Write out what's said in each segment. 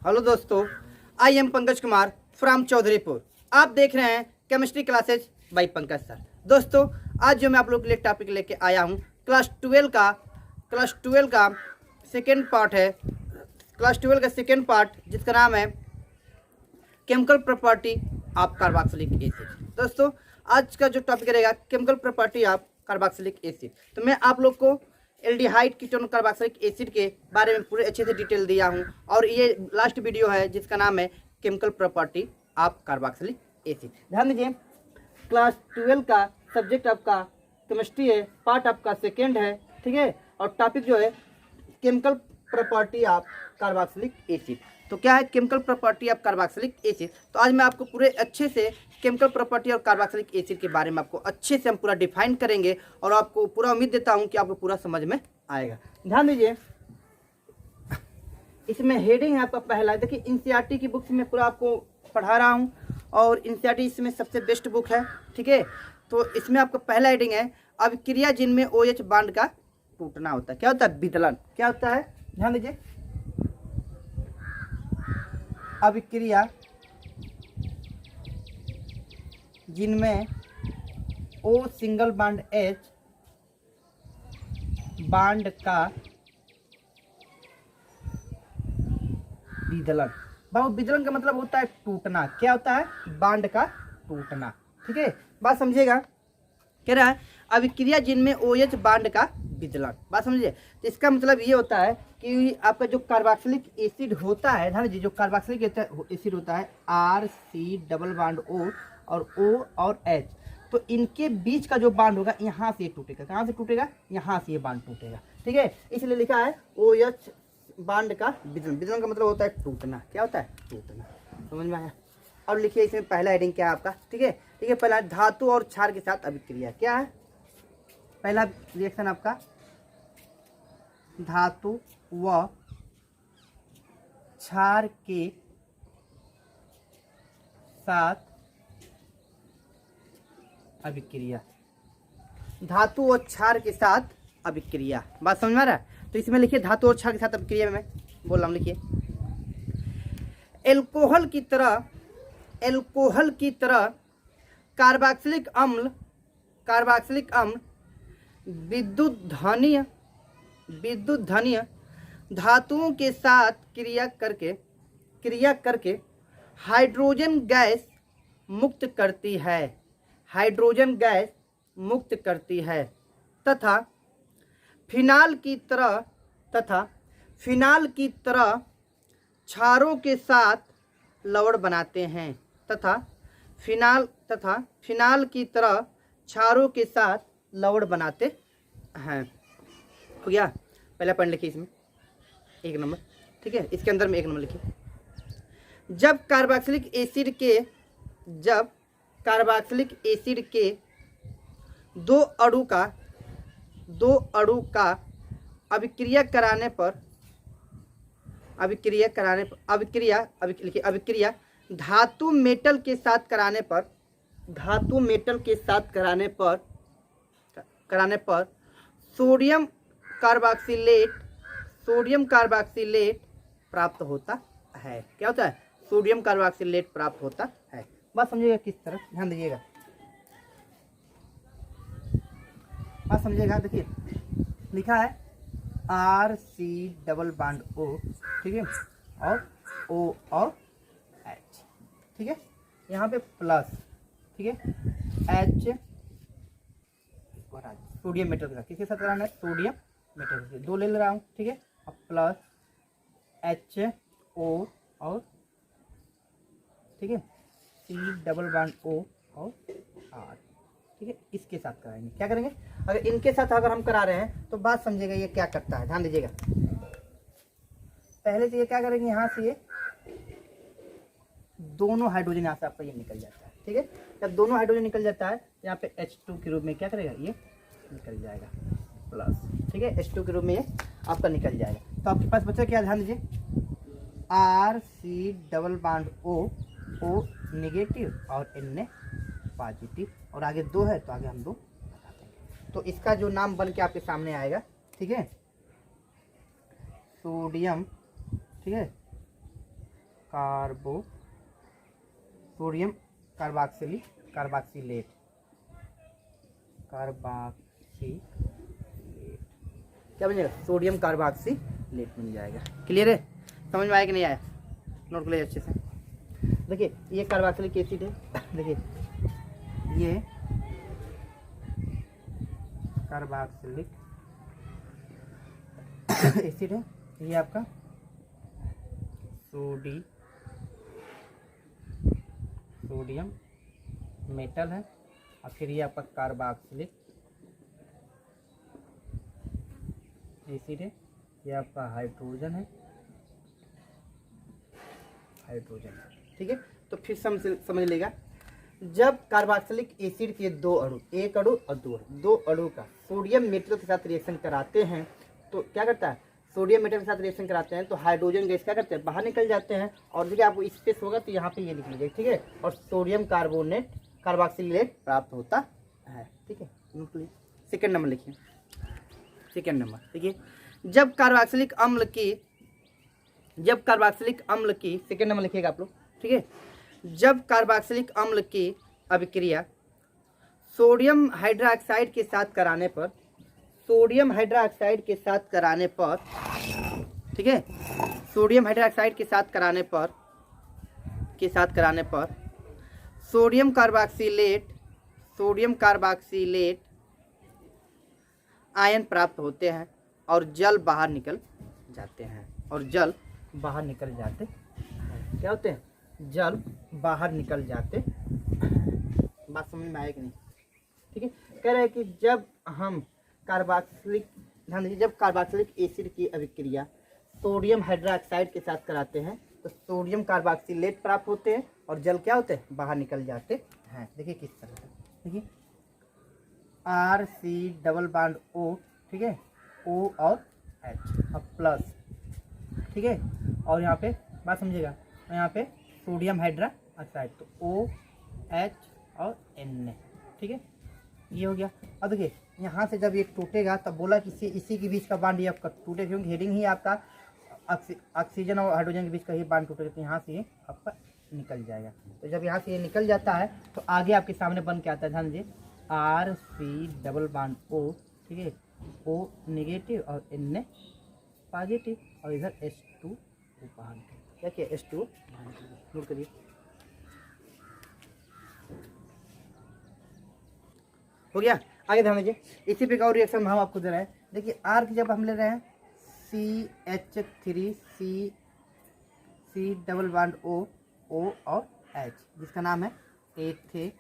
Hello दोस्तों, I am Pankaj Kumar from Chaudharipur. आप देख रहे हैं chemistry classes by Pankaj sir. दोस्तों, आज जो मैं आप लोगों के लिए टॉपिक लेके आया हूँ क्लास 12 का सेकेंड पार्ट है। क्लास 12 का सेकेंड पार्ट जिसका नाम है chemical property of carboxylic acid. दोस्तों, आज का जो टॉपिक रहेगा chemical property of carboxylic acid. तो मैं आप लोग को एल्डिहाइड कीटोन कार्बोक्सिलिक एसिड के बारे में पूरे अच्छे से डिटेल दिया हूं और ये लास्ट वीडियो है जिसका नाम है chemical property of carboxylic acid. ध्यान दीजिए, क्लास 12 का सब्जेक्ट आपका केमिस्ट्री है, पार्ट आपका सेकेंड है, ठीक है। और टॉपिक जो है chemical property of carboxylic acid. तो क्या है chemical property of carboxylic acid? तो आज मैं आपको पूरे अच्छे से केमिकल प्रॉपर्टी और कार्बोक्सिलिक एसिड के बारे में आपको अच्छे से हम पूरा डिफाइन करेंगे और आपको पूरा उम्मीद देता हूं कि आपको पूरा समझ में आएगा। ध्यान दीजिए, इसमें हेडिंग है आपका पहला। देखिए, एनसीईआरटी की बुक्स में पूरा आपको पढ़ा रहा हूं और एनसीईआरटी इसमें सबसे बेस्ट बुक है, ठीक है। तो इसमें आपका पहला हेडिंग है अभिक्रिया जिनमें OH बांड का टूटना होता है। क्या होता है? विदलन। क्या होता है? ध्यान दीजिए, अभिक्रिया जिनमें O single bond H bond का विदलन। बाबू, विदलन का मतलब होता है टूटना। क्या होता है? बांड का टूटना, ठीक है। बात समझिएगा, कह रहा है अभिक्रिया जिनमें OH बांड का विदलन। बात समझिए, तो इसका मतलब ये होता है कि आपका जो कार्बोक्सिलिक एसिड होता है, ध्यान दीजिए, जो कार्बोक्सिलिक एसिड होता है RC डबल बांड O और O और H, तो इनके बीच का जो बांड होगा यहाँ से टूटेगा। कहाँ से टूटेगा? यहाँ से ये बांड टूटेगा, ठीक है। इसलिए लिखा है OH बांड का विदलन। विदलन का मतलब होता है टूटना। क्या होता है? टूटना। समझ में आया? और लिखिए इसमें पहला हेडिंग क्या है आपका, ठीक है। ठीक है, पहला धातु और क्षार के साथ अभिक्रिया। क्या है पहला रिएक्शन आपका? धातु व क्षार के साथ अभिक्रिया। धातु और क्षार के साथ अभिक्रिया। बात समझ में आ रहा है? तो इसमें लिखिए धातु और क्षार के साथ अभिक्रिया में बोल रहा हूं, लिखिए एल्कोहल की तरह कार्बोक्सिलिक अम्ल विद्युत धनीय धातुओं के साथ क्रिया करके हाइड्रोजन गैस मुक्त करती है तथा फिनाल की तरह क्षारों के साथ लवण बनाते हैं तथा फिनाल की तरह क्षारों के साथ लवण बनाते हैं। हो गया? पहला पॉइंट लिखिए इसमें 1 नंबर, ठीक है। इसके अंदर में 1 नंबर लिखिए, जब कार्बोक्सिलिक एसिड के दो अणु का अभिक्रिया धातु मेटल के साथ कराने पर सोडियम कार्बोक्सिलेट प्राप्त होता है। क्या होता है? सोडियम कार्बोक्सिलेट प्राप्त होता है। बात समझिएगा किस तरह, ध्यान दीजिएगा, बात समझिएगा। देखिए, लिखा है RC डबल बांड O, ठीक है, और O और H, ठीक है। यहाँ पे प्लस, ठीक है, H सोडियम मेटल के साथ किसके साथ कराना है? सोडियम मेटल के, 2 ले रहा हूँ, ठीक है। अब प्लस HO और, ठीक है, C डबल बांड O और R, ठीक है। इसके साथ कराएंगे। क्या करेंगे? अगर इनके साथ अगर हम करा रहे हैं तो बात समझिएगा ये क्या करता है, ध्यान दीजिएगा। पहले से ये क्या करेंगे, यहाँ से ये दोनों हाइड्रोजन यहाँ से आपका ये निकल जाता है, ठीक है। जब दोनों हाइड्रोजन निकल जाता है, यहाँ पे H2 के रूप में क्या करेगा? ये निकल जाएगा प्लस, ठीक है। H2 के रूप में ये आपका निकल जाएगा। तो आपके पास बचा क्या? ध्यान दीजिए, RC double bond O negative और Na पॉजिटिव, और आगे 2 है तो आगे हम 2 बता देंगे। तो इसका जो नाम बन के आपके सामने आएगा, ठीक है, सोडियम, ठीक है, सोडियम कार्बोक्सिलेट कार्बोक्सिलेट क्या बन जाएगा, सोडियम कार्बोक्सिलेट बन जाएगा। क्लियर है, समझ में आया कि नहीं आया, नोट कर लीजिए अच्छे से। देखिए ये कार्बोक्सिलिक एसिड है, देखिए ये कार्बोक्सिलिक एसिड है, ये आपका सोडियम मेटल है, और फिर ये आपका कार्बोक्सिलिक एसिड है, ये आपका हाइड्रोजन है, ठीक है। तो फिर समझ लेगा, जब कार्बोक्सिलिक एसिड के दो अणु, एक अणु और दो अणु का सोडियम मेटल के साथ रिएक्शन कराते हैं तो क्या करता है, सोडियम मेटल के साथ रिएक्शन कराते हैं तो हाइड्रोजन गैस क्या करते हैं, बाहर निकल जाते हैं। और देखिए आपको स्पेस होगा तो यहाँ पे ये लिख लीजिए, ठीक है। और सोडियम कार्बोक्सिलेट प्राप्त होता है, ठीक है। सेकेंड नंबर लिखिए, सेकेंड नंबर देखिए, जब कार्बोक्सिलिक अम्ल की सेकेंड नंबर लिखिएगा आप लोग, ठीक है। जब कार्बोक्सिलिक अम्ल की अभिक्रिया सोडियम हाइड्रोक्साइड के साथ कराने पर, ठीक है, सोडियम हाइड्रोक्साइड के साथ कराने पर सोडियम कार्बोक्सिलेट आयन प्राप्त होते हैं और जल बाहर निकल जाते हैं, क्या होते हैं, जल बाहर निकल जाते हैं। बात समझ में आएगी नहीं, ठीक है। कह रहे हैं कि जब कार्बोक्सिलिक एसिड की अभिक्रिया सोडियम हाइड्रोक्साइड के साथ कराते हैं तो सोडियम कार्बोक्सिलेट प्राप्त होते हैं और जल क्या होते हैं, बाहर निकल जाते हैं। देखिए किस तरह से, देखिए RC डबल बॉन्ड O, ठीक है, O और H अब प्लस, ठीक है। और यहाँ पे बात समझिएगा, यहाँ पे सोडियम हाइड्रोक्साइड तो OH और Na, ठीक है, ये हो गया। अब देखिए यहाँ से जब ये टूटेगा तब बोला कि इसी के बीच का बांड ये आपका टूटे, क्योंकि हेडिंग ही आपका ऑक्सीजन और हाइड्रोजन के बीच का ही बांड टूटेगा, तो यहाँ से ये आपका निकल जाएगा। तो जब यहाँ से ये निकल जाता है तो आगे आपके सामने बन के आता है, ध्यान दीजिए, RC डबल बॉन्ड O, ठीक है, O नेगेटिव और Na पॉजिटिव, और इधर H2 बाहर क्या किया, H2 नोट करिए। हो गया, आगे ध्यान दीजिए, इसी प्रकार और रिएक्शन हम आपको दे रहे हैं। देखिए आर की जब हम ले रहे हैं CH3C डबल बॉन्ड O और H, जिसका नाम है एथेनोइक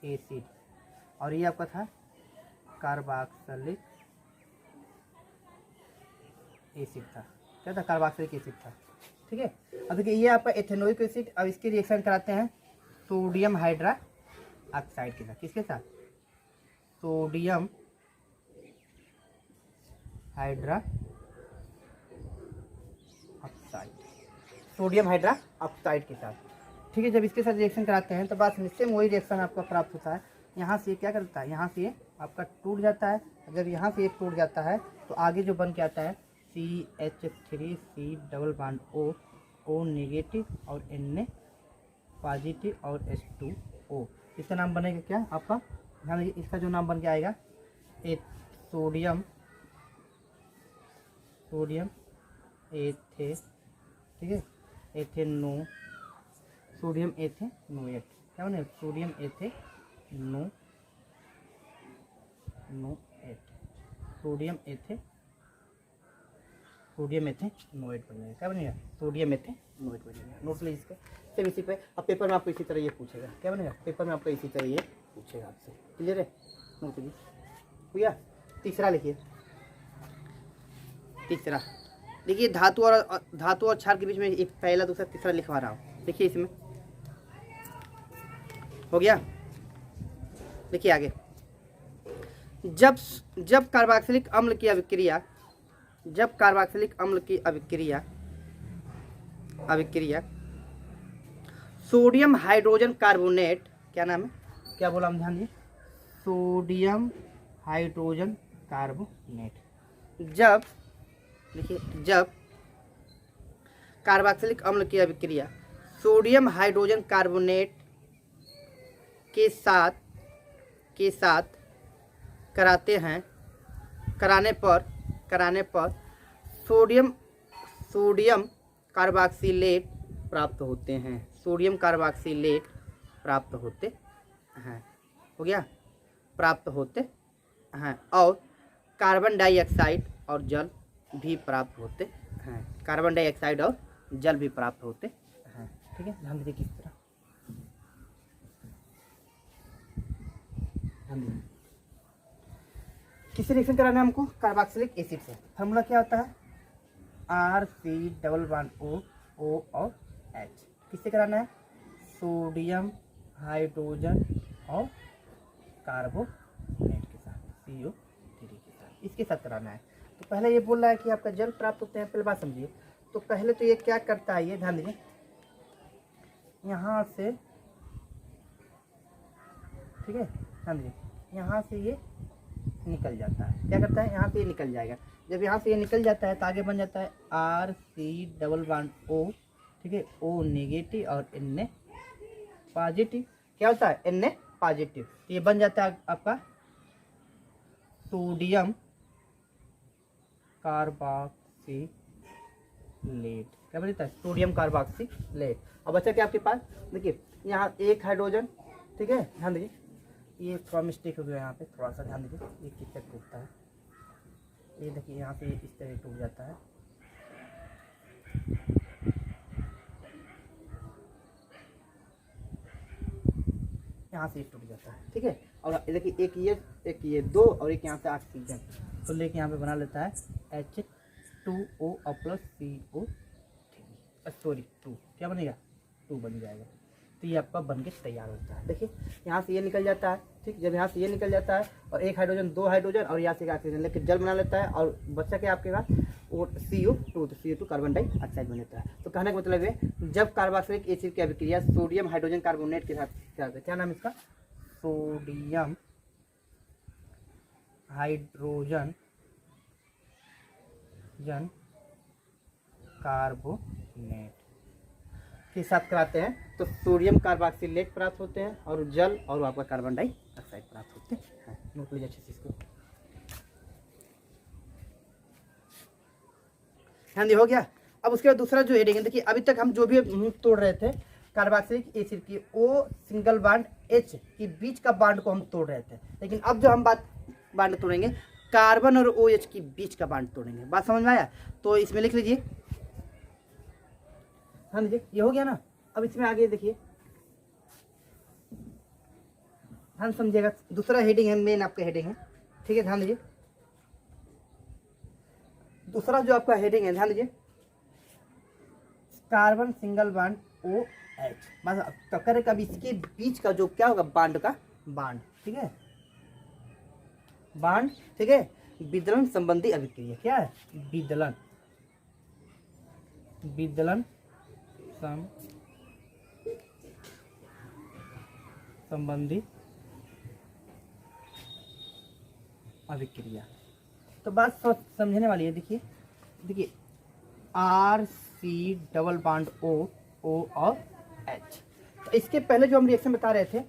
एसिड, और ये आपका था कार्बोक्सिलिक एसिड था, क्या था, कार्बोक्सिलिक एसिड था, ठीक है। अब देखिए ये आपका एथेनोइक एसिड, अब इसकी रिएक्शन कराते हैं सोडियम हाइड्रोक्साइड के साथ, किसके साथ, सोडियम हाइड्रोक्साइड के साथ, ठीक है। जब इसके साथ रिएक्शन कराते हैं तो बात सेम वही रिएक्शन आपका प्राप्त होता है। यहाँ से क्या करता है, यहाँ से ये आपका टूट जाता है, जब यहाँ से ये टूट जाता है तो आगे जो बन के आता है CH3C double bond O negative और Na पॉजिटिव और H2O, इसका नाम बनेगा क्या आपका, ध्यान दीजिए, इसका जो नाम बन के आएगा सोडियम एथे, ठीक है, सोडियम एथेनोएट, क्या बने, सोडियम एथेनोएट, सोडियम एथेनोएट बनेगा, क्या बनेगा, सोडियम एथेनोएट बनेगा। नोट लीजिए इसका, सिर्फ इसी पे। अब पेपर में आपको इसी तरह ये पूछेगा, क्या बनेगा, पेपर में आपको इसी तरह ये पूछेगा आपसे, क्लियर है, नोट लीजिए। भैया तीसरा लिखिए, तीसरा देखिए, धातु और क्षार के बीच में एक पहला दूसरा तीसरा लिखवा रहा हूँ, देखिए इसमें हो गया। देखिए आगे, जब कार्बोक्सिलिक अम्ल की अभिक्रिया सोडियम हाइड्रोजन कार्बोनेट, क्या नाम है, क्या बोला हम, ध्यान दिए, सोडियम हाइड्रोजन कार्बोनेट, जब कार्बोक्सिलिक अम्ल की अभिक्रिया सोडियम हाइड्रोजन कार्बोनेट के साथ कराने पर सोडियम कार्बोक्सिलेट प्राप्त होते हैं। सोडियम कार्बोक्सिलेट प्राप्त होते हैं, हो गया, प्राप्त होते हैं। और कार्बन डाइऑक्साइड और जल भी प्राप्त होते हैं। कार्बन डाइऑक्साइड और जल भी प्राप्त होते हैं। ठीक है, ध्यान दीजिए किस तरह, ध्यान दीजिए। किससे रिएक्शन कराना है हमको? कार्बोक्सिलिक एसिड से। फार्मूला क्या होता है? RC++O और H। किससे कराना है? सोडियम हाइड्रोजन और कार्बोनेट के साथ, CO3 के साथ, इसके साथ कराना है। तो पहले ये बोल रहा है कि आपका जल प्राप्त होते हैं। पहले बात समझिए। तो पहले तो ये क्या करता है, ये ध्यान दीजिए, यहाँ से, ठीक है, ध्यान दीजिए, यहाँ से ये निकल जाता है। क्या करता है? यहाँ से ये निकल जाएगा। जब यहाँ से ये निकल जाता है तो आगे बन जाता है RC++O, ठीक है, O नेगेटिव और Na पॉजिटिव। क्या होता है? Na positive. तो ये बन जाता है आपका सोडियम कार्बोक्सिलेट। क्या बन जाता है? Sodium carboxylate. और बचा क्या आपके पास? देखिए यहाँ एक हाइड्रोजन, ठीक है, ध्यान दीजिए, ये थोड़ा मिस्टेक हो गया यहाँ पे, थोड़ा सा ध्यान दीजिए, ये किस तरह टूटता है, ये देखिए यहाँ से इस तरह टूट जाता है। यहाँ से टूट जाता है, ठीक है। और देखिए एक ये दो और एक यहाँ से ऑक्सीजन तो लेके यहाँ पे बना लेता है H2O और प्लस CO, सॉरी 2, क्या बनेगा? 2 बन जाएगा। तो ये आपका बन के तैयार होता है। देखिए यहाँ से ये निकल जाता है, ठीक, जब यहाँ से ये निकल जाता है और एक हाइड्रोजन, 2 हाइड्रोजन और यहाँ से एक ऑक्सीजन लेकर जल बना लेता है और बच्चा क्या आपके पास? वो CO2, तो CO2 कार्बन डाइऑक्साइड बन जाता है। तो कहने का मतलब है जब कार्बोक्सिलिक एसिड की अभिक्रिया सोडियम हाइड्रोजन कार्बोनेट के साथ क्या नाम इसका? सोडियम हाइड्रोजन कार्बोनेट के साथ कराते हैं तो सोडियम कार्बोक्सिलेट प्राप्त होते हैं और जल और आपका कार्बन डाइऑक्साइड प्राप्त होते हैं। नोट लीजिए अच्छे से इसको, ध्यान हो गया। अब उसके बाद दूसरा जो हेडिंग है, देखिए अभी तक हम जो भी तोड़ रहे थे कार्बोक्सिलिक एसिड की O सिंगल बॉन्ड H के बीच का बॉन्ड को हम तोड़ रहे थे, लेकिन अब जो हम बॉन्ड तोड़ेंगे कार्बन और OH के बीच का बॉन्ड तोड़ेंगे। बात समझ में आया? तो इसमें लिख लीजिए, हाँ लीजिए, ये हो गया ना। अब इसमें आगे देखिए, ध्यान समझिएगा, दूसरा हेडिंग है, मेन आपका हेडिंग है, ठीक है, ध्यान लीजिए। दूसरा जो आपका हेडिंग है, ध्यान लीजिए, कार्बन सिंगल बॉन्ड OH, बस तो करें कब इसके बीच का जो क्या होगा? बॉन्ड का बॉन्ड, ठीक है, बॉन्ड, ठीक है, विदलन संबंधी अभिक्रिया। क्या है? विदलन संबंधी अभिक्रिया। तो बात समझने वाली है। देखिए RC++O और H। तो इसके पहले जो हम रिएक्शन बता रहे थे,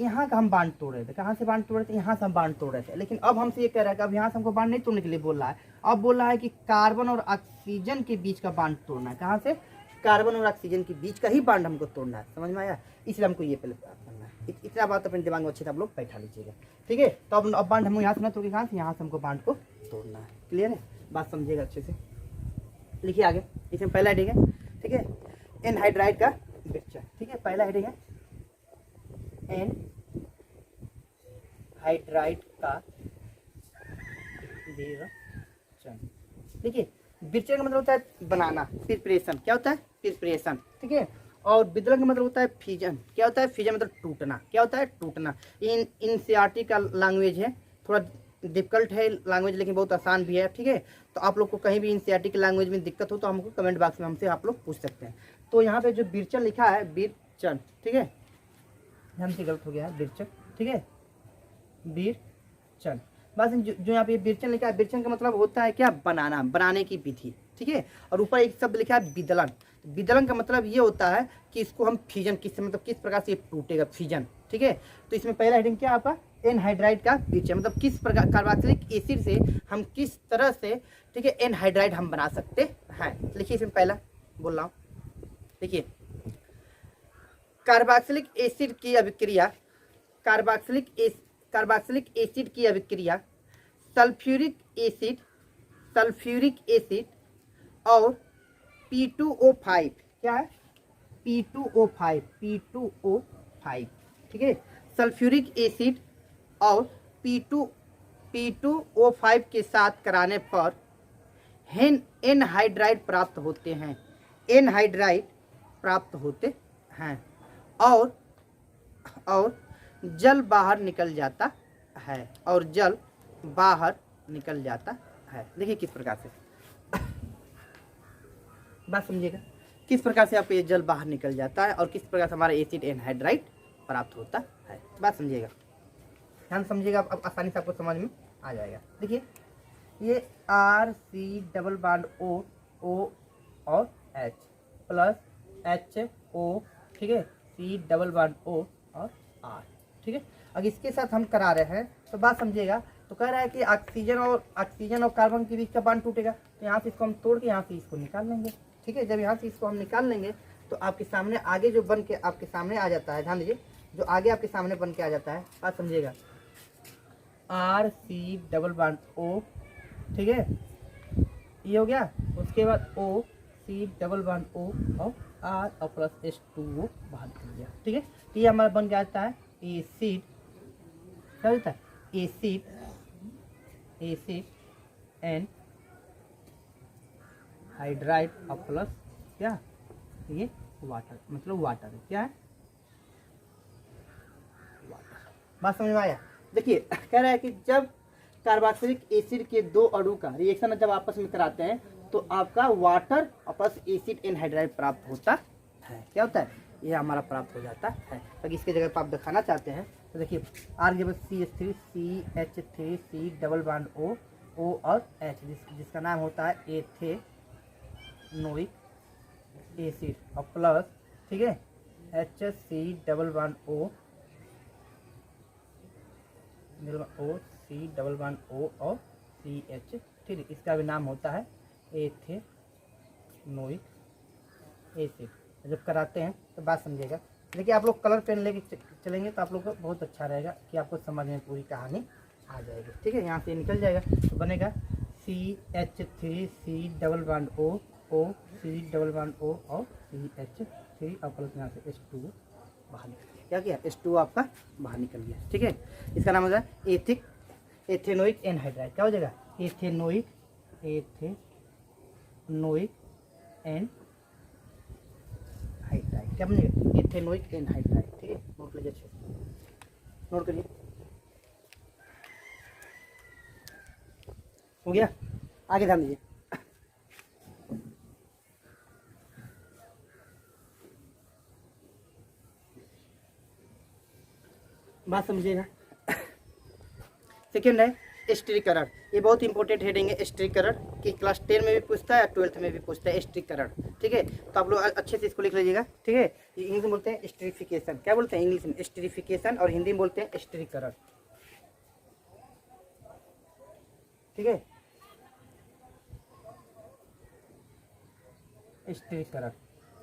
यहाँ का हम बांड तोड़ रहे थे। कहाँ से बांड तोड़ रहे थे? यहाँ से हम बांड तोड़ रहे थे। लेकिन अब हमसे ये कह रहा है कि अब यहाँ से हमको बांड नहीं तोड़ने के लिए बोल रहा है, अब बोल रहा है कि कार्बन और ऑक्सीजन के बीच का बांड तोड़ना है। कहाँ से? कार्बन और ऑक्सीजन के बीच का ही बांड हमको तोड़ना है। समझ में आया? इसलिए हमको ये पहले करना है। इतना बात अपने दिमाग में अच्छे से आप लोग बैठा लीजिएगा, ठीक है। तो अब बांड हम यहाँ से ना तोड़े, कहाँ से? यहाँ से हमको बांड को तोड़ना है। क्लियर है? बात समझिएगा अच्छे से। लिखिए आगे, इसमें पहला हेडिंग है, ठीक है, एनहाइड्राइड का पिक्चर, ठीक है। पहला हेडिंग है एनहाइड्राइड का विरचन। देखिए विरचन का मतलब होता है बनाना, प्रिपरेशन। क्या होता है? प्रिपरेशन, ठीक है। और विदलन का मतलब होता है फ्यूजन। क्या होता है? फ्यूजन मतलब टूटना। क्या होता है? टूटना। एनसीईआरटी का लैंग्वेज है, थोड़ा डिफिकल्ट है लैंग्वेज, लेकिन बहुत आसान भी है, ठीक है। तो आप लोग को कहीं भी एनसीईआरटी की लैंग्वेज में दिक्कत हो तो हमको कमेंट बॉक्स में हमसे आप लोग पूछ सकते हैं। तो यहाँ पे जो विरचन लिखा है, विरचन, ठीक है, ध्यान से गलत हो गया है, विरचन, ठीक है, विरचन। बस जो यहाँ पे विरचन लिखा है, विरचन का मतलब होता है क्या? बनाना, बनाने की विधि, ठीक है। और ऊपर एक शब्द लिखा है विदलन। विदलन का मतलब ये होता है कि इसको हम फिजन मतलब किस प्रकार से ये टूटेगा, फिजन। ठीक है, तो इसमें पहला हेडिंग क्या आपका एनहाइड्राइड का परिचय, मतलब किस प्रकार कार्बोक्सिलिक एसिड से हम किस तरह से, ठीक है, एनहाइड्राइड हम बना सकते हैं। लिखिए इसमें पहला बोल रहा हूँ, देखिए कार्बोक्सिलिक एसिड की अभिक्रिया, कार्बोक्सिलिक एसिड की अभिक्रिया सल्फ्यूरिक एसिड और P2O5, क्या है P2O5, ठीक है, सल्फ्यूरिक एसिड और P2O5 के साथ कराने पर एनहाइड्राइड प्राप्त होते हैं, एनहाइड्राइड प्राप्त होते हैं और जल बाहर निकल जाता है, और जल बाहर निकल जाता है। देखिए किस प्रकार से, बात समझिएगा, किस प्रकार से आपको ये जल बाहर निकल जाता है और किस प्रकार से हमारा एसिड एनहाइड्राइड प्राप्त होता है। बात समझिएगा, ध्यान समझिएगा, अब आसानी से आपको समझ में आ जाएगा। देखिए ये RC डबल बॉन्ड O और H प्लस HO, ठीक है, C डबल बॉन्ड O और R, ठीक है। अब इसके साथ हम करा रहे हैं तो बात समझिएगा, तो कह रहा है कि ऑक्सीजन और कार्बन के बीच का बॉन्ड टूटेगा, तो यहाँ से इसको हम तोड़ के यहाँ से इसको निकाल लेंगे। ठीक है, जब यहाँ से इसको हम निकाल लेंगे तो आपके सामने आगे जो बन के आपके सामने आ जाता है, ध्यान दीजिए, जो आगे आपके सामने बन के आ जाता है, बात समझिएगा, RC डबल बॉन्ड O, ठीक है, ये हो गया। उसके बाद OC डबल बॉन्ड O और R और प्लस H2O बाहर निकल गया। ठीक है, तो ये हमारा बन जाता है एसिड, क्या होता है एसिड एंड हाइड्राइड और प्लस क्या, ये वाटर, मतलब वाटर है, क्या है वाटर। बात समझ में आया। देखिए कह रहा है कि जब कार्बोक्सिलिक एसिड के दो अणु का रिएक्शन जब आपस में कराते हैं तो आपका वाटर और प्लस एसिड एनहाइड्राइड प्राप्त होता है। क्या होता है, ये हमारा प्राप्त हो जाता है। तो इसके जगह पर आप दिखाना चाहते हैं तो देखिए R के बाद CH3 CH3 C double bond O और H, जिसका नाम होता है एथेनोइक एसिड और प्लस, ठीक है, HC double bond O C double bond O और CH3, इसका भी नाम होता है एथेनोइक एसिड। जब कराते हैं तो बात समझिएगा। देखिए आप लोग कलर पेन लेके चलेंगे तो आप लोग को बहुत अच्छा रहेगा कि आपको समझ में पूरी कहानी आ जाएगी। ठीक है, यहाँ से निकल जाएगा तो बनेगा CH3 C double bond O C double bond O और CH3 और प्लस यहाँ से H2O बाहर निकल गया। क्या किया, H2O आपका बाहर निकल गया। ठीक है, इसका नाम हो जाए एथेनोइक एनहाइड्राइड। क्या हो जाएगा, एथेनोइक एनहाइड्राइड। क्या बनेगा, एथेनोइक एनहाइड्राइड। ठीक है, नोट लीजिए, अच्छे नोट करिए। हो गया, आगे ध्यान दीजिए। बात समझिएगा। सेकेंड है स्टिरीकरण। ये बहुत इंपॉर्टेंट हेडिंग है स्टिरीकरण, कि क्लास 10 में भी पूछता है, 12th में भी पूछता है स्टिरीकरण। ठीक है, तो आप लोग अच्छे से इसको लिख लीजिएगा। ठीक है, इंग्लिश में बोलते हैं स्टिरिफिकेशन। क्या बोलते हैं इंग्लिश में, स्टिरिफिकेशन, और हिंदी में बोलते हैं स्टिरीकरण। ठीक है, स्टिरीकरण।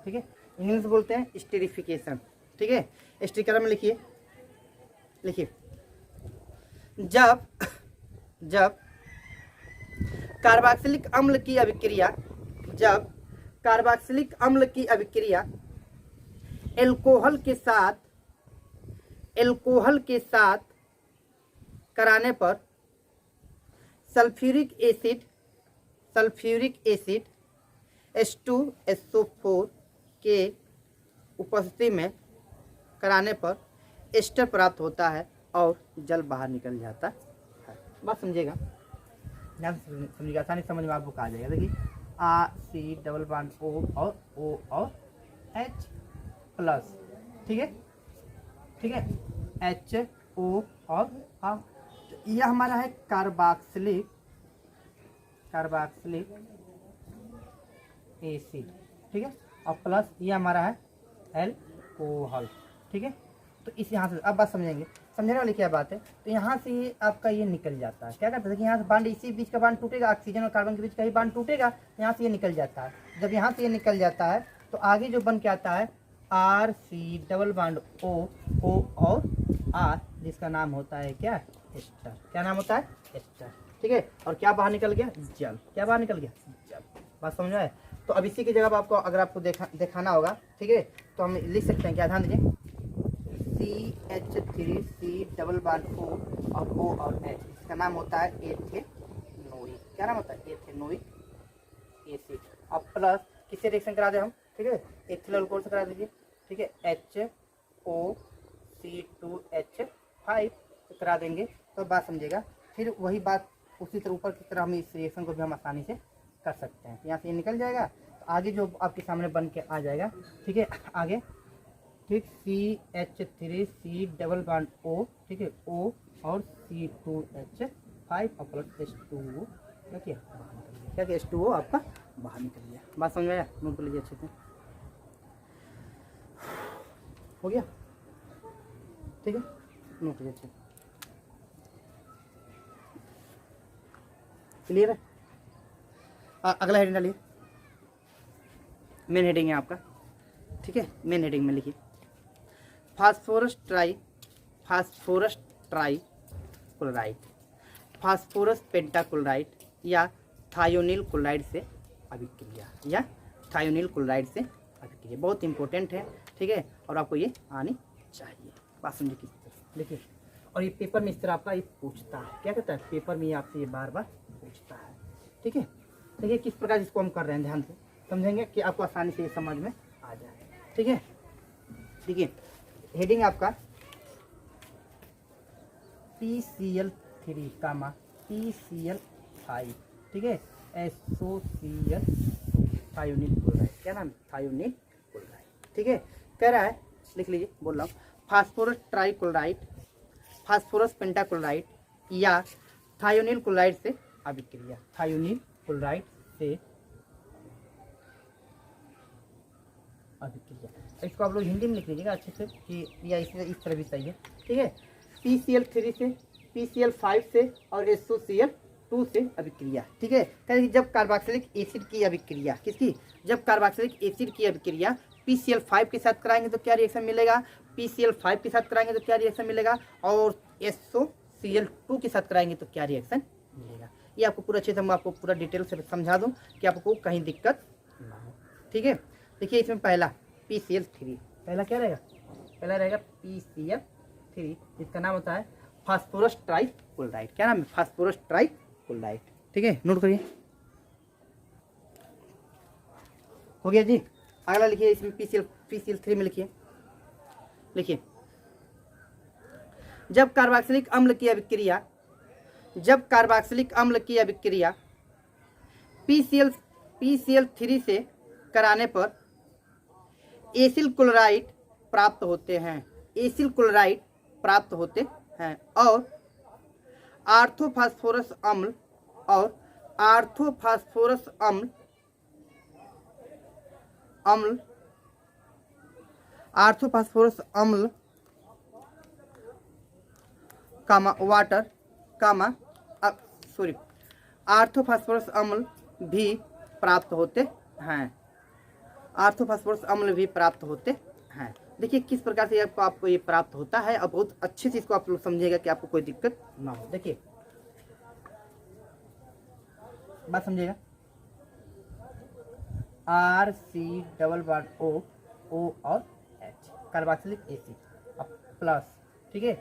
ठीक है, इंग्लिश में बोलते हैं स्टिरिफिकेशन। ठीक है, स्टिरीकरण में लिखिए जब कार्बोक्सिलिक अम्ल की अभिक्रिया एल्कोहल के साथ कराने पर सल्फ्यूरिक एसिड H2SO4 के उपस्थिति में कराने पर एस्टर प्राप्त होता है और जल बाहर निकल जाता है। बात समझिएगा, ध्यान से समझिएगा, आसानी समझ में आपको आ जाएगा। देखिए C डबल बॉन्ड O और H प्लस, ठीक है, HO और R। यह हमारा है कार्बोक्सिलिक एसिड। ठीक है, और प्लस ये हमारा है एल्कोहल। ठीक है, तो इस यहाँ से अब बात समझेंगे, समझने वाली क्या बात है। तो यहाँ से ये आपका ये निकल जाता है, क्या करता है कि यहाँ से बांड, इसी बीच का बांड टूटेगा, ऑक्सीजन और कार्बन के बीच का ही बांड टूटेगा, यहाँ से ये निकल जाता है। जब यहाँ से ये निकल जाता है तो आगे जो बन के आता है RC डबल बांड O और R, जिसका नाम होता है क्या, एस्टर। क्या नाम होता है, एस्टर। ठीक है, और क्या बाहर निकल गया, जल। क्या बाहर निकल गया, जल। बात समझ आए। तो अब इसी की जगह आपको, अगर आपको दिखाना होगा, ठीक है, तो हम लिख सकते हैं, क्या ध्यान दीजिए, CH3C डबल बांड O और O और H, इसका नाम होता है एथेनोइक। क्या नाम होता है, एथेनोइक एसिड। अब प्लस किससे रिएक्शन करा दे हम, ठीक है, एथिल अल्कोहल से करा दीजिए। ठीक है, HOC2H5 करा देंगे तो बात समझिएगा। फिर वही बात उसी तरह ऊपर की तरह हम इस रिएक्शन को भी हम आसानी से कर सकते हैं। यहाँ से ये निकल जाएगा तो आगे जो आपके सामने बन के आ जाएगा। ठीक है, आगे ठीक CH3C डबल बांड O, ठीक है, O और C2H5 और प्लस H2O, क्या किया, क्या किया, H2O आपका बाहर निकल गया। बात समझ आया, नोट कर लीजिए अच्छे से, हो गया। ठीक है, नोट करिए अच्छे, क्लियर है। अगला हेडिंग डालिए, मेन हेडिंग है आपका। ठीक है, मेन हेडिंग में लिखिए phosphorus try chloride, phosphorus pentachloride या थायोनिल क्लोराइड से अभिक्रिया, या थायोनिल क्लोराइड से अभिक्रिया। बहुत इंपॉर्टेंट है। ठीक है, और आपको ये आनी चाहिए। बात समझिए किस तरह, देखिए, और ये पेपर में इस तरह आपका ये पूछता है, क्या कहता है, पेपर में ये आपसे ये बार बार पूछता है। ठीक है, देखिए किस प्रकार इसको हम कर रहे हैं, ध्यान से समझेंगे कि आपको आसानी से ये समझ में आ जाए। ठीक है, देखिए हेडिंग आपका PCl3 कामा PCl5, ठीक है, एसोसियल थायोनिल क्लोराइड। क्या नाम है, थायोनिल क्लोराइड। ठीक है, कह रहा है, लिख लीजिए, बोल रहा हूँ, फास्फोरस ट्राइक्लोराइड, फास्फोरस पेंटाक्लोराइड या थायोनिल क्लोराइड से अभिक्रिया, थायोनिल क्लोराइड से अभिक्रिया। इसको आप लोग हिंदी में लिख लीजिएगा अच्छे से कि या इस तरह भी सही है। ठीक है, PCl3 से, PCl5 से और SOCl2 से अभिक्रिया। ठीक है, कहें जब कार्बोक्सिलिक एसिड की अभिक्रिया, किसकी, जब कार्बोक्सिलिक एसिड की अभिक्रिया PCl5 के साथ कराएंगे तो क्या रिएक्शन मिलेगा, PCl5 के साथ कराएंगे तो क्या रिएक्शन मिलेगा, और SOCl2 के साथ कराएंगे तो क्या रिएक्शन मिलेगा। ये आपको पूरा अच्छे से, मैं आपको पूरा डिटेल से समझा दूं कि आपको कहीं दिक्कत ना हो। ठीक है, देखिए इसमें पहला PCl3, पहला क्या रहेगा, पहला रहेगा PCl3, जिसका नाम होता है फास्फोरस ट्राइक्लोराइड। क्या नाम है, फास्फोरस ट्राइक्लोराइड। ठीक है, नोट करिए, हो गया जी। अगला लिखिए, इसमें PCl3 में लिखिए, जब कार्बोक्सिलिक अम्ल की अभिक्रिया, जब कार्बोक्सिलिक अम्ल की अभिक्रिया PCl3 से कराने पर एसिल क्लोराइड प्राप्त होते हैं, एसिल क्लोराइड प्राप्त होते हैं, और आर्थोफास्फोरस अम्ल, और आर्थोफास्फोरस अम्ल आर्थोफास्फोरस अम्ल कामा वाटर कामा आर्थोफास्फोरस अम्ल भी प्राप्त होते हैं, आर्थोफास्फोरस अम्ल भी प्राप्त होते हैं। देखिए किस प्रकार से आपको ये प्राप्त होता है, और बहुत अच्छे से इसको आप लोग समझिएगा कि आपको कोई दिक्कत ना हो। देखिए बात समझिएगा, RC डबल बार O और H, कार्बोक्सिलिक एसिड, अब प्लस, ठीक है,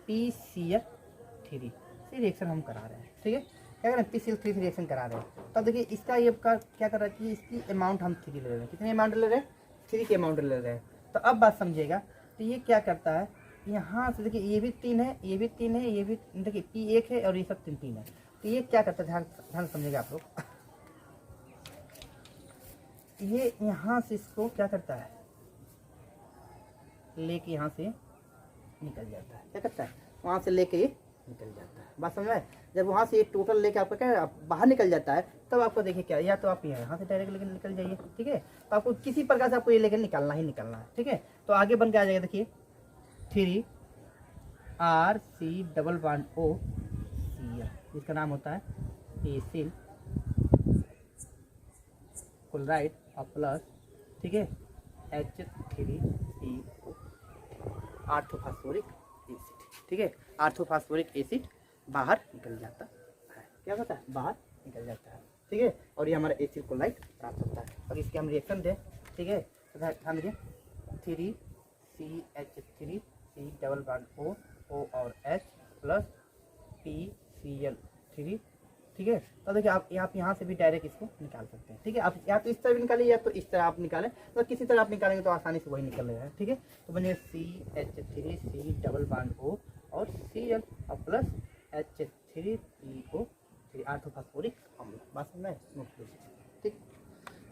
PCl3 से रिएक्शन हम करा रहे हैं। ठीक है, क्या कर रहे हैं, PCl3 से रिएक्शन करा रहे हैं। तब देखिए इसका ये क्या कर रहा है कि इसकी अमाउंट हम 3 ले रहे हैं। कितने अमाउंट ले रहे हैं, 3 की अमाउंट ले रहे हैं। तो अब बात समझिएगा, तो ये क्या करता है, यहाँ से देखिए ये भी 3 है, ये भी 3 है, ये भी देखिए P1 है और ये सब 3 है। तो ये क्या करता है, ध्यान समझिएगा आप लोग, ये यहाँ से इसको क्या करता है, लेके यहाँ से निकल जाता है। क्या करता है, वहाँ से लेके ये निकल जाता है। बात समझ में आए? जब वहाँ से ये टोटल लेके आपका क्या बाहर निकल जाता है तब आपको देखिए क्या, या तो आप यहाँ से डायरेक्ट लेकर निकल जाइए, ठीक है। तो आपको किसी प्रकार से आपको ये लेकर निकालना ही निकलना है, ठीक है। तो आगे बन के आ जाएगा, देखिए 3RC⋯O Cl, जिसका नाम होता है एसिल क्लोराइड और प्लस, ठीक है, H3CO आर्थोफॉस्फोरिक एसिड, ठीक है। आर्थोफॉस्फोरिक एसिड बाहर निकल जाता है, क्या होता है, बाहर निकल जाता है, ठीक है। और ये हमारा एसिल क्लोराइड प्राप्त होता है। और इसके हम रिएक्शन दें, ठीक है, तो ध्यान दीजिए 3CH3C⋯O O और H प्लस PCl3, ठीक है। तो देखिए आप यहाँ से भी डायरेक्ट इसको निकाल सकते हैं, ठीक है। आप या तो इस तरह भी निकालिए या तो इस तरह आप निकालें, तो किसी तरह आप निकालेंगे तो आसानी से वही निकल रहा है, ठीक है। तो बनेगा CH3C⋯O और Cl और प्लस H3PO आर्थोफॉस्फोरिक अम्ल। बात समझ में? नोट कर लीजिए, ठीक,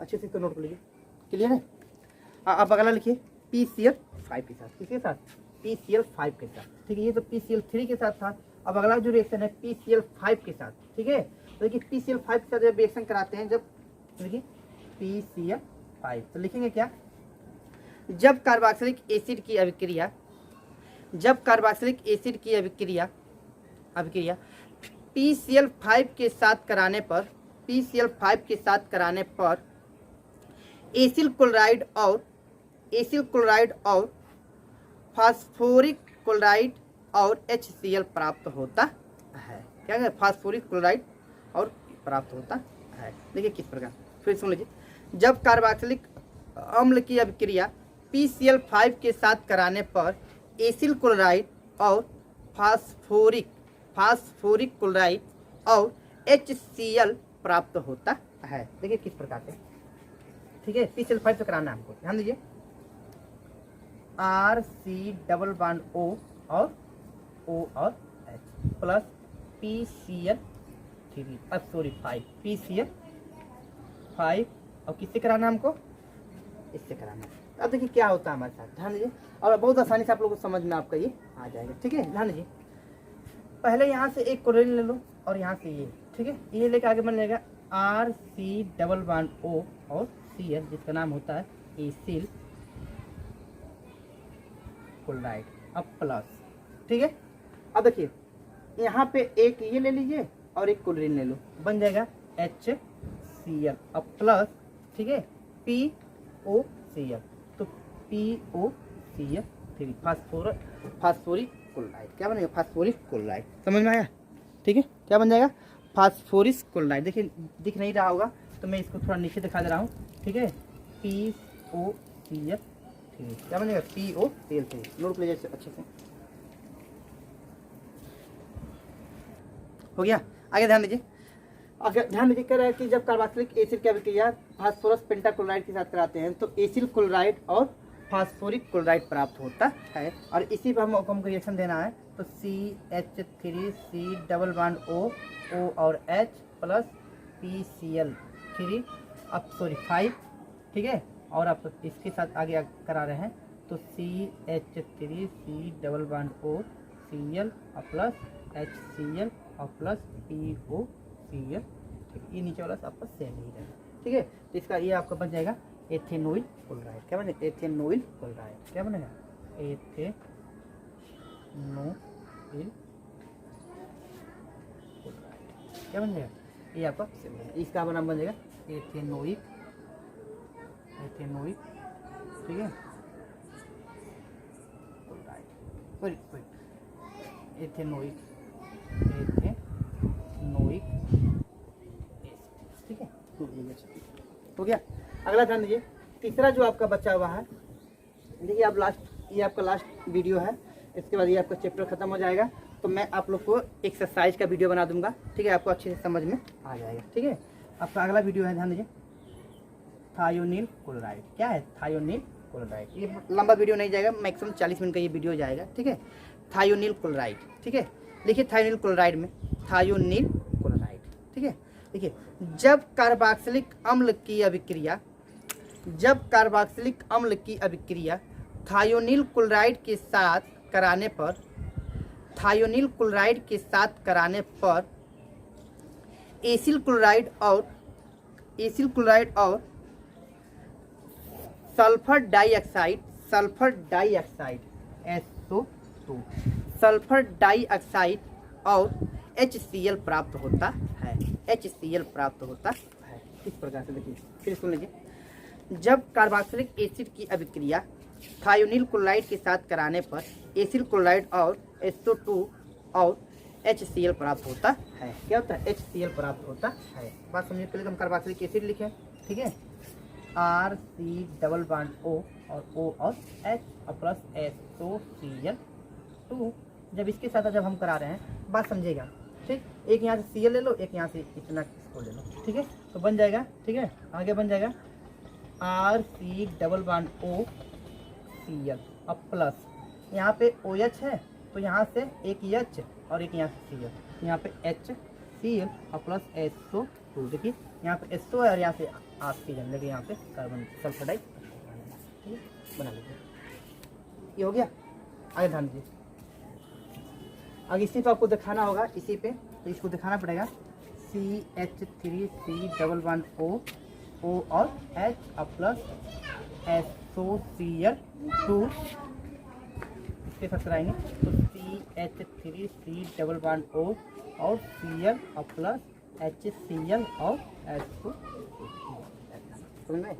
अच्छे से इसको नोट कर लीजिए, क्लियर है। अब अगला लिखिए PCl5 के साथ, किसके साथ, PCl5 के साथ, ठीक है। ये तो PCl3 के साथ था। अब अगला जो रिएक्शन है PCl5 के साथ, ठीक है। तो देखिए PCl5 के साथ जब रिएक्शन कराते हैं, जब देखिए PCl5 तो लिखेंगे क्या, जब कार्बोक्सिलिक एसिड की अभिक्रिया, जब कार्बोक्सिलिक एसिड की अभिक्रिया PCl5 के साथ कराने पर, PCl5 के साथ कराने पर एसिल क्लोराइड और फास्फोरिक क्लोराइड और HCl प्राप्त होता है। क्या है, फास्फोरिक क्लोराइड और प्राप्त होता है। देखिए किस प्रकार, फिर सुन लीजिए, जब कार्बोक्सिलिक अम्ल की अभिक्रिया PCl5 के साथ कराने पर एसिल क्लोराइड और फास्फोरिक क्लोराइड और HCl प्राप्त होता है। देखिए किस प्रकार से, ठीक है। PCl5 से कराना है हमको, ध्यान दीजिए RC⋯O और O और H प्लस PCl5 और किससे कराना है हमको, इससे कराना है। अब देखिए क्या होता है हमारे साथ, ध्यान दीजिए, और बहुत आसानी से आप लोगों को समझ में आपका ये आ जाएगा, ठीक है। ध्यान दीजिए, पहले यहाँ से एक क्लोरीन ले लो और यहाँ से ये, ठीक है, ये लेके आगे बन जाएगा RC⋯O और Cl, जिसका नाम होता है एसिल क्लोराइड अब प्लस, ठीक है। अब देखिए यहाँ पे एक ये ले लीजिए और एक क्लोरीन ले लो, बन जाएगा HCl अब प्लस, ठीक है, POCl, तो POCl3 फास्फोरिक क्लोराइड, क्या बनेगा, फास्फोरिक क्लोराइड। समझ में आया, ठीक है। क्या बन जाएगा, फास्फोरिक क्लोराइड। देखिए दिख नहीं रहा होगा तो मैं इसको थोड़ा नीचे दिखा दे रहा हूँ, ठीक है। POCl3 क्या बनेगा, POCl3। नोट कर लीजिए अच्छे से, हो गया। आगे ध्यान दीजिए, अगर ध्यान दीजिए कह रहा है कि जब कार्बोक्सिलिक एसिड की अभिक्रिया फास्फोरस पेंटाक्लोराइड के साथ कराते हैं तो एसिल क्लोराइड और फास्फोरिक क्लोराइड प्राप्त होता है। और इसी पर हमको रिएक्शन देना है, तो CH3C⋯O O और H प्लस PCl3 5, ठीक है। और आप इसके साथ आगे करा रहे हैं तो CH3C⋯O Cl प्लस HCl और प्लस POCl, ठीक, ये नीचे वाला आपका सेम ही रहेगा, ठीक है। तो इसका ये आपका बन जाएगा एथेनोइल क्लोराइड। क्या बनेगा, एथेनोइल क्लोराइड। क्या बनेगा, एथेनोइल क्लोराइड। क्या बन जाएगा, ये आपका सेम है। इसका नाम बन जाएगा एथेनोइल, ठीक है, क्लोराइड, एथेनोइक एसिड, ठीक है, हो गया। अगला ध्यान दीजिए, तीसरा जो आपका बचा हुआ है, देखिए आप लास्ट, ये आपका लास्ट वीडियो है, इसके बाद ये आपका चैप्टर खत्म हो जाएगा। तो मैं आप लोग को एक्सरसाइज का वीडियो बना दूंगा, ठीक है, आपको अच्छे से समझ में आ जाएगा, ठीक है। आपका अगला वीडियो है, ध्यान दीजिए, थायोनिल क्लोराइड। क्या है, थायोनिल क्लोराइड। ये लंबा वीडियो नहीं जाएगा, मैक्सिमम 40 मिनट का ये वीडियो जाएगा, ठीक है। थायोनिल क्लोराइड, ठीक है, लिखिए थायोनिल क्लोराइड में थायोनिल क्लोराइड, ठीक है। देखिए जब कार्बोक्सिलिक अम्ल की अभिक्रिया थायोनिल क्लोराइड के साथ कराने पर थायोनिल क्लोराइड के साथ कराने पर एसिल क्लोराइड और sulphur dioxide SO2 sulphur dioxide और HCl प्राप्त होता है। HCl प्राप्त होता है इस प्रकार से। देखिए फिर सुन लीजिए, जब कार्बोक्सिलिक एसिड की अभिक्रिया थायोनिल क्लोराइड के साथ कराने पर एसिल क्लोराइड और SO2 और HCl प्राप्त होता है। क्या होता है? HCl प्राप्त होता है। बात समझिए, पहले हम कार्बोक्सिलिक एसिड लिखे, ठीक है, RC डबल बॉन्ड O और O और H और प्लस SOCl2। जब इसके साथ जब हम करा रहे हैं, बात समझिएगा, ठीक। एक यहाँ से Cl ले लो, एक यहाँ से इतना इसको ले लो, ठीक है, तो बन जाएगा, ठीक है, आगे बन जाएगा RC double bond O Cl अब प्लस यहाँ पे OH है, तो यहाँ से एक H और एक यहाँ से Cl, यहाँ पे HCl और प्लस SO2। देखिए यहाँ पे SO है और यहाँ से ऑक्सीजन, लेकिन यहाँ पे कार्बन सल्फर डाइऑक्साइड, ठीक है, बना लीजिए। ये हो गया। आगे ध्यान दीजिए, आगे इसी पे आपको दिखाना होगा, इसी पे तो इसको दिखाना पड़ेगा। CH3C डबल बॉन्ड O और H और प्लस SOCl2 इसके साथ कराएंगे, तो CH3C डबल बॉन्ड O और Cl और प्लस HCl और SO। समझ में?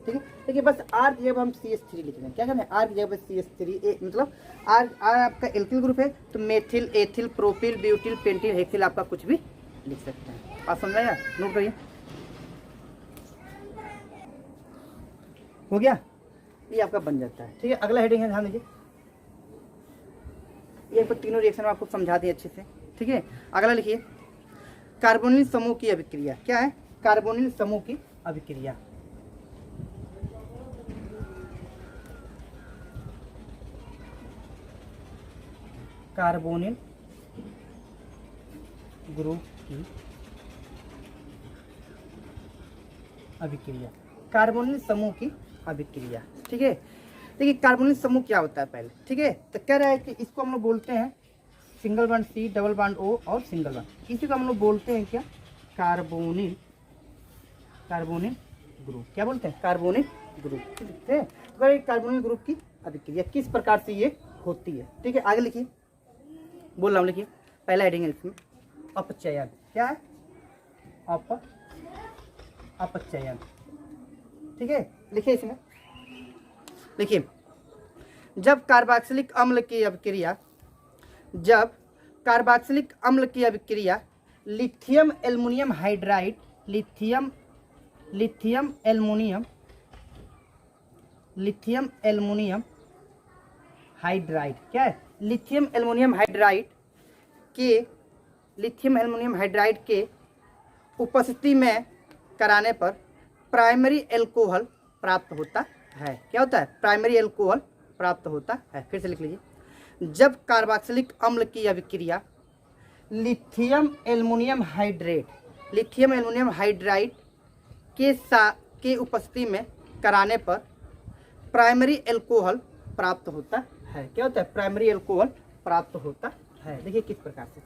ठीक है, देखिए बस R की जगह हम CH3 लिख रहे हैं। क्या करना है? R की जगह पर CH3 मतलब R आपका एल्किल ग्रुप है, तो methyl, ethyl, propyl, butyl, pentyl, hexyl आपका कुछ भी लिख सकते हैं। आप समझ आया? नोट करिए। हो गया, ये आपका बन जाता है। ठीक है, अगला हेडिंग है, ध्यान दीजिए, ये आपको तीनों रिएक्शन आपको समझा दिए अच्छे से। ठीक है, अगला लिखिए, कार्बोनिल समूह की अभिक्रिया। क्या है? कार्बोनिल समूह की अभिक्रिया। कार्बोनिल ग्रुप की अभिक्रिया, कार्बोनिल समूह की अभिक्रिया। ठीक है, देखिए कार्बोनिल समूह क्या होता है पहले। ठीक है, तो कह रहा है कि इसको हम लोग बोलते हैं single bond C double bond O और सिंगल बॉन्ड, इसी को हम लोग बोलते हैं क्या? Carbonyl group. क्या बोलते हैं? Carbonyl group. ठीक है, तो कार्बोनिल ग्रुप की अभिक्रिया किस प्रकार से ये होती है। ठीक है, आगे लिखिए, बोल रहा हूँ, लिखिए, पहला हेडिंग है इसमें अपचयन। क्या है? अपचयन। ठीक है, लिखिए इसमें, लिखिए, जब कार्बोक्सिलिक अम्ल की अभिक्रिया lithium aluminium hydride, lithium hydride, क्या है? लिथियम एल्युमिनियम हाइड्राइड के उपस्थिति में कराने पर प्राइमरी एल्कोहल प्राप्त होता है। क्या होता है? प्राइमरी एल्कोहल प्राप्त होता है। फिर से लिख लीजिए, जब कार्बोक्सिलिक अम्ल की अभिक्रिया लिथियम एल्युमिनियम हाइड्राइड के उपस्थिति में कराने पर प्राइमरी एल्कोहल प्राप्त होता है। क्या होता है? प्राइमरी एल्कोहल प्राप्त होता है। देखिए किस प्रकार से,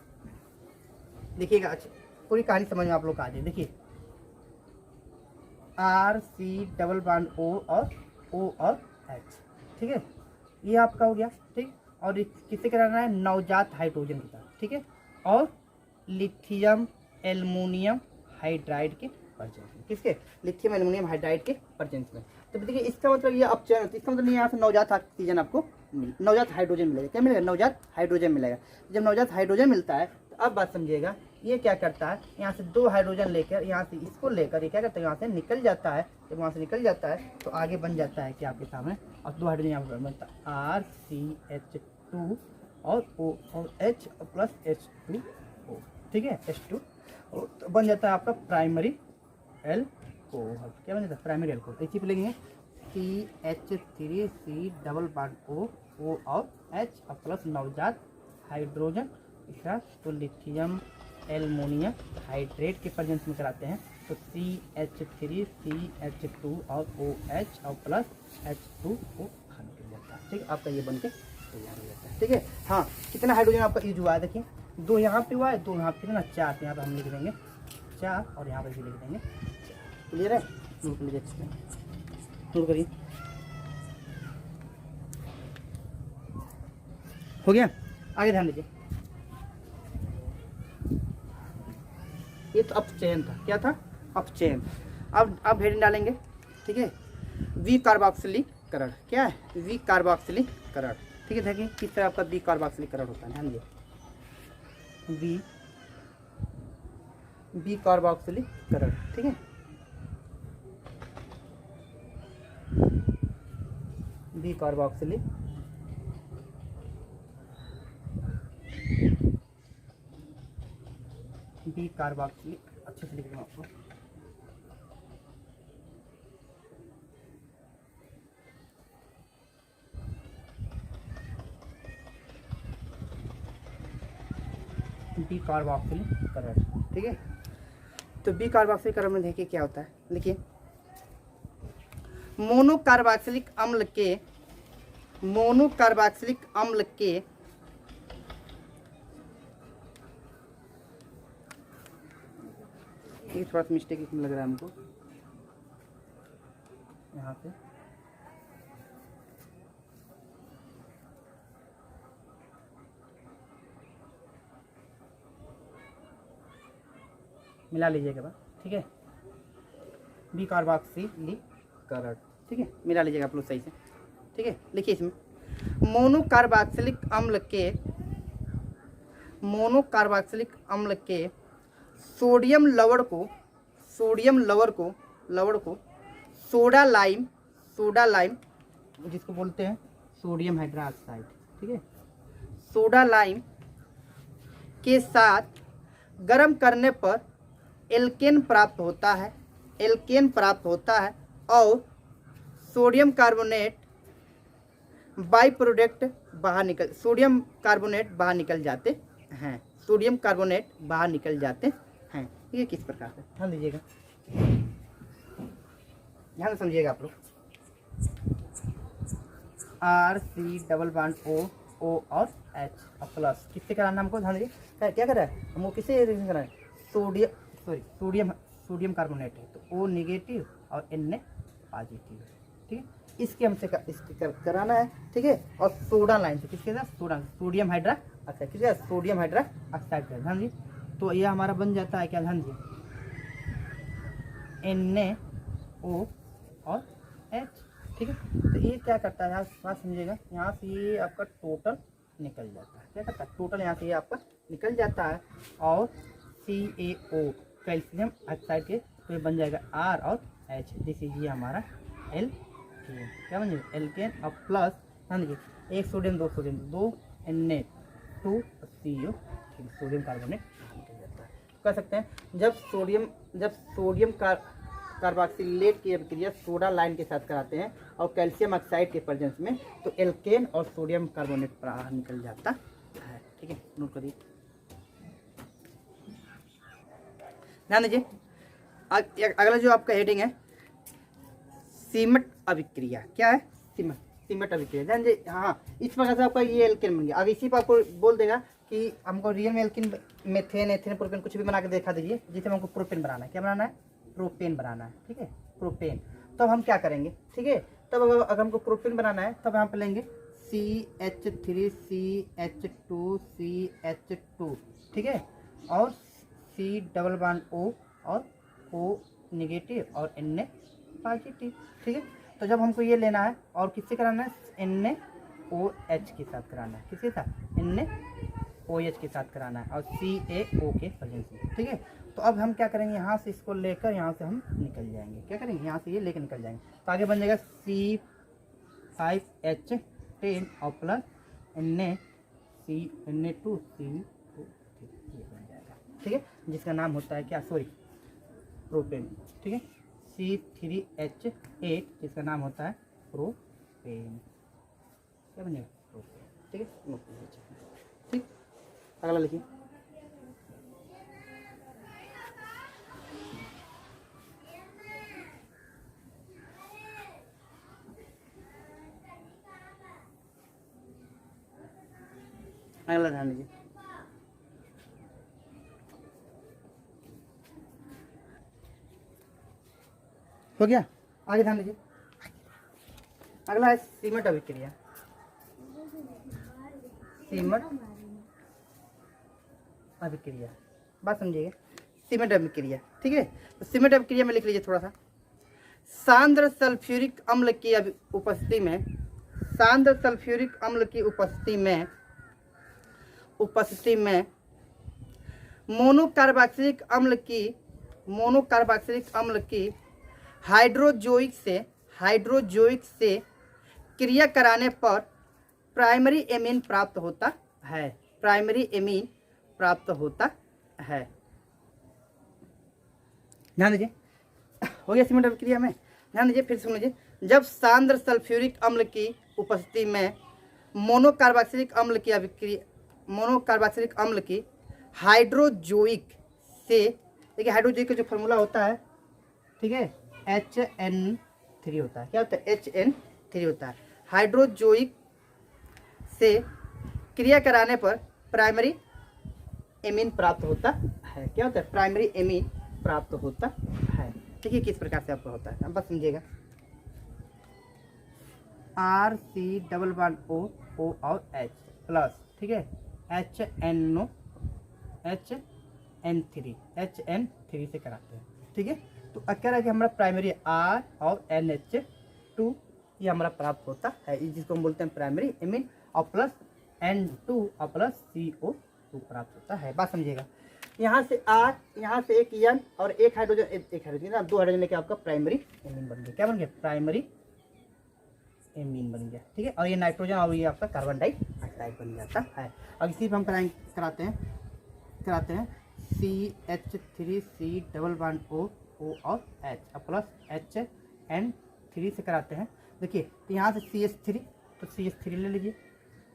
देखिएगा, अच्छा पूरी कहानी समझ में आप लोग आ जाए। देखिए RC डबल बॉन्ड O और H। ठीक है, ये आपका हो गया। ठीक, और किससे कराना है? नवजात हाइड्रोजन के साथ। ठीक है, और लिथियम एल्युमिनियम हाइड्राइड के प्रेजेंस में। किसके? लिथियम एल्युमिनियम हाइड्राइड के प्रेजेंस में। तो देखिए इसका मतलब ये अपचयन, इसका मतलब यहाँ से नवजात ऑक्सीजन आपको नवजात हाइड्रोजन मिलेगा। क्या मिलेगा? नवजात हाइड्रोजन मिलेगा। जब नवजात हाइड्रोजन मिलता है तो अब बात समझिएगा, ये क्या करता है, यहाँ से 2 हाइड्रोजन लेकर, यहाँ से इसको लेकर ये क्या करता है, यहाँ से निकल जाता है। जब वहाँ से निकल जाता है तो आगे बन जाता है कि आपके सामने, और 2 हाइड्रोजन यहाँ पर बनता है RCH2 और O और H प्लस H2O। ठीक है, H2 तो बन जाता है आपका प्राइमरी एल्कोहल। क्या बन जाता है? Primary alcohol. इसी पे लिखेंगे CH3C डबल बॉन्ड O और H और प्लस नवजात हाइड्रोजन इसका, तो लिथियम एल्युमिनियम हाइड्रेट के प्रेजेंस में कराते हैं, तो CH3CH2 और OH और प्लस H2O निकल जाता है। ठीक है, आपका ये बन के तैयार हो जाता है। ठीक है, हाँ कितना हाइड्रोजन आपका यूज हुआ है देखिए, 2 यहाँ पे हुआ है, 2 यहाँ पे, कितना 4, यहाँ पे हम लिख देंगे 4 और यहाँ पर भी लिख देंगे 4। क्लियर है, नोट कर लीजिए, नोट करिए। हो गया, आगे ध्यान दीजिए। ये तो अपचयन था, क्या था, अपचयन। अब हेडिंग डालेंगे, ठीक है, विकार्बोक्सिलीकरण। क्या है, विकार्बोक्सिलीकरण। ठीक है, देखिए किस तरह आपका विकार्बोक्सिलीकरण होता है, ध्यान दीजिए, विकार्बोक्सिलीकरण। ठीक है, विकार्बोक्सिली विकार्बोक्सिली, अच्छे से लिख दूँ आपको, विकार्बोक्सिलीकरण। ठीक है, तो विकार्बोक्सिलीकरण में देखिए क्या होता है, देखिए मोनोकार्बोक्सिलिक अम्ल के ये थोड़ा सा मिस्टेक लग रहा है हमको यहाँ पे, मिला लीजिएगा बात। ठीक है, विकार्बोक्सिलीकरण। ठीक है, मिला लीजिएगा आप लोग सही से। ठीक है, लिखिए इसमें मोनोकार्बोक्सिलिक अम्ल के सोडियम लवण को सोडा लाइम जिसको बोलते हैं सोडियम हाइड्रोक्साइड। ठीक है, सोडा लाइम के साथ गर्म करने पर एल्केन प्राप्त होता है और sodium carbonate by product sodium carbonate बाहर निकल जाते हैं। ये किस प्रकार से, ध्यान दीजिएगा, ध्यान से समझिएगा आप लोग। R⁻C O और H और प्लस किससे कराना हमको, ध्यान दीजिए क्या कर रहा है हमको, किससे रिएक्शन कराना है, सोडियम कार्बोनेट है तो O नेगेटिव और Na पॉजिटिव है। ठीक है, इसके हमसे इसके कराना है। ठीक है, और सोडा लाइन से किसके साथ, सोडियम हाइड्रोक्साइड, किसके साथ, सोडियम हाइड्रोक्साइड का, ध्यान दीजिए। तो यह हमारा बन जाता है क्या, ध्यान दीजिए, NaO और H। ठीक है, तो ये क्या करता है, यहाँ बात समझिएगा, यहाँ से ये आपका टोटल निकल जाता है, क्या करता है, टोटल यहाँ से ये आपका निकल जाता है और CaO कैल्शियम ऑक्साइड के, तो ये बन जाएगा R और H, दिस इज ये हमारा एल्केन। क्या बन जाएगा, एल्केन और प्लस, ध्यान दीजिए, 1 sodium 2 sodium 2 Na2 CO, sodium carbonate निकल जाता है। कह सकते हैं जब सोडियम कार्बोक्सिलेट की अभिक्रिया सोडा लाइन के साथ कराते हैं और कैल्शियम ऑक्साइड के प्रेजेंस में, तो एल्केन और सोडियम कार्बोनेट बाहर निकल जाता है। ठीक है, नोट करिए, ध्यान दीजिए। अगला जो आपका हेडिंग है, सीमट अभिक्रिया। क्या है, सीमट अभिक्रिया, ध्यान दीजिए। हाँ, इस प्रकार से आपका ये एल्केन बन गया। अब इसी पर आपको बोल देगा कि हमको रियल में एल्केन, मेथेन, एथेन, प्रोपेन कुछ भी बना के दिखा दीजिए, जिसमें हमको प्रोपेन बनाना है। क्या बनाना है, प्रोपेन बनाना है। ठीक है, प्रोपेन। तब हम क्या करेंगे, ठीक है, तब अगर हमको प्रोपेन बनाना है तब यहाँ पे लेंगे CH3CH2CH2, ठीक है, और C∻O और O नेगेटिव और Na पॉजिटिव। ठीक है, तो जब हमको ये लेना है और किससे कराना है, NaOH के साथ कराना है, किसके साथ, NaOH के साथ कराना है और CaO के प्रेजेंस में। ठीक है, तो अब हम क्या करेंगे, यहाँ से इसको लेकर यहाँ से हम निकल जाएंगे। क्या करेंगे, यहाँ से ये लेकर निकल जाएंगे, तो आगे बन जाएगा C5H10 और प्लस Na2CO बन जाएगा। ठीक है, जिसका नाम होता है क्या, प्रोपेन। ठीक है, C3H8 जिसका नाम होता है प्रोपेन। क्या बनेगा, प्रोपेन। ठीक है, ठीक, अगला लिखिए। अगला ध्यान दीजिए, हो गया। आगे ध्यान दीजिए, अगला है सीमेंट अभिक्रिया। सीमेंट अभिक्रिया, बात समझिएगा, सीमेंट अभिक्रिया, ठीक है। तो सीमेंट अभिक्रिया में लिख लीजिए थोड़ा सा। सांद्र सल्फ्यूरिक अम्ल की उपस्थिति में, सांद्र सल्फ्यूरिक अम्ल की उपस्थिति में मोनोकार्बोक्सिलिक अम्ल की हाइड्रोजोइक से क्रिया कराने पर प्राइमरी एमीन प्राप्त होता है। प्राइमरी एमीन प्राप्त होता है। ध्यान दीजिए, हो गया सीमेंट अभिक्रिया में। ध्यान दीजिए, फिर सुन लीजिए। जब सांद्र सल्फ्यूरिक अम्ल की उपस्थिति में मोनोकार्बोक्सिलिक अम्ल की हाइड्रोजोइक से, देखिए हाइड्रोजोइक का जो फॉर्मूला होता है, ठीक है, HN3 होता है। क्या होता है? HN3 होता है। हाइड्रोजोइक से क्रिया कराने पर प्राइमरी एमीन प्राप्त होता है। क्या होता है? प्राइमरी एमीन प्राप्त होता है। देखिए किस प्रकार से आपको होता है, अब बस समझिएगा। RC O और H प्लस, ठीक है, HN3 से कराते हैं, ठीक है। तो क्या रहा कि हमारा प्राइमरी R और NH2 ये हमारा प्राप्त होता है, जिसको हम बोलते हैं प्राइमरी एमीन, और प्लस N2 और प्लस CO2 प्राप्त होता है। बात समझिएगा, यहाँ से R, यहाँ से एक N और एक हाइड्रोजन, दो हाइड्रोजन लेके आपका प्राइमरी एमीन बन गया। क्या बन गया? प्राइमरी एमीन बन गया, ठीक है। और ये नाइट्रोजन और ये आपका कार्बन डाइऑक्साइड बन जाता है। अब इसी पर हम कराते हैं CH3C O और H प्लस HN3 से कराते हैं। देखिए, तो यहाँ से CH3, तो CH3 ले लीजिए।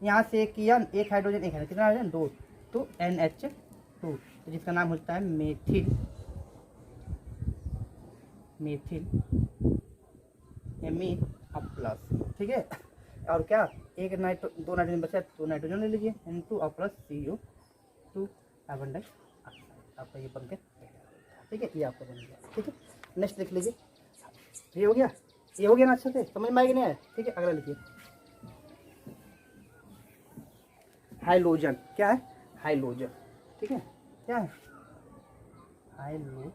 यहाँ से एक N, एक हाइड्रोजन, कितना हाइड्रोजन? 2, तो NH2, तो जिसका नाम होता है मेथिल एमीन अब प्लस, ठीक है। और क्या, दो नाइट्रोजन बचा, तो नाइट्रोजन ले लीजिए, N2 और प्लस CO2 कार्बन डाइऑक्साइड, आपका ये बन गया, ठीक है। ये आपका बन गया, ठीक है। नेक्स्ट लिख लीजिए, ये हो गया ना, अच्छे से समझ में आएगा नहीं आया, ठीक है। अगला लिखिए, हाइलोजन। क्या है? हाइलोजन, ठीक है। क्या है? हाइलोजन,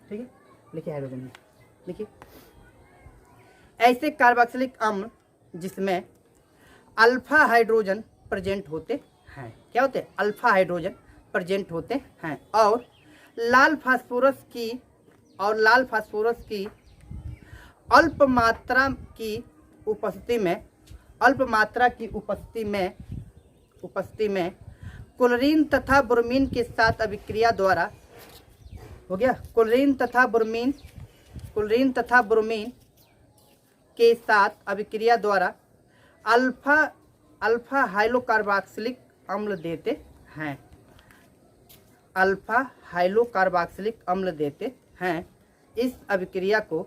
ठीक है। लिखिए हाइड्रोजन में, लिखिए ऐसे कार्बोक्सिलिक अम्ल जिसमें अल्फा हाइड्रोजन प्रेजेंट होते हैं। क्या होते हैं? अल्फा हाइड्रोजन प्रेजेंट होते हैं, और लाल फास्फोरस की अल्प मात्रा की उपस्थिति में क्लोरीन तथा ब्रोमीन के साथ अभिक्रिया द्वारा, हो गया, क्लोरीन तथा ब्रोमीन के साथ अभिक्रिया द्वारा अल्फा हाइड्रोकार्बोक्सिलिक अम्ल देते हैं। अल्फा हाइड्रोकार्बोक्सिलिक अम्ल देते हैं। इस अभिक्रिया को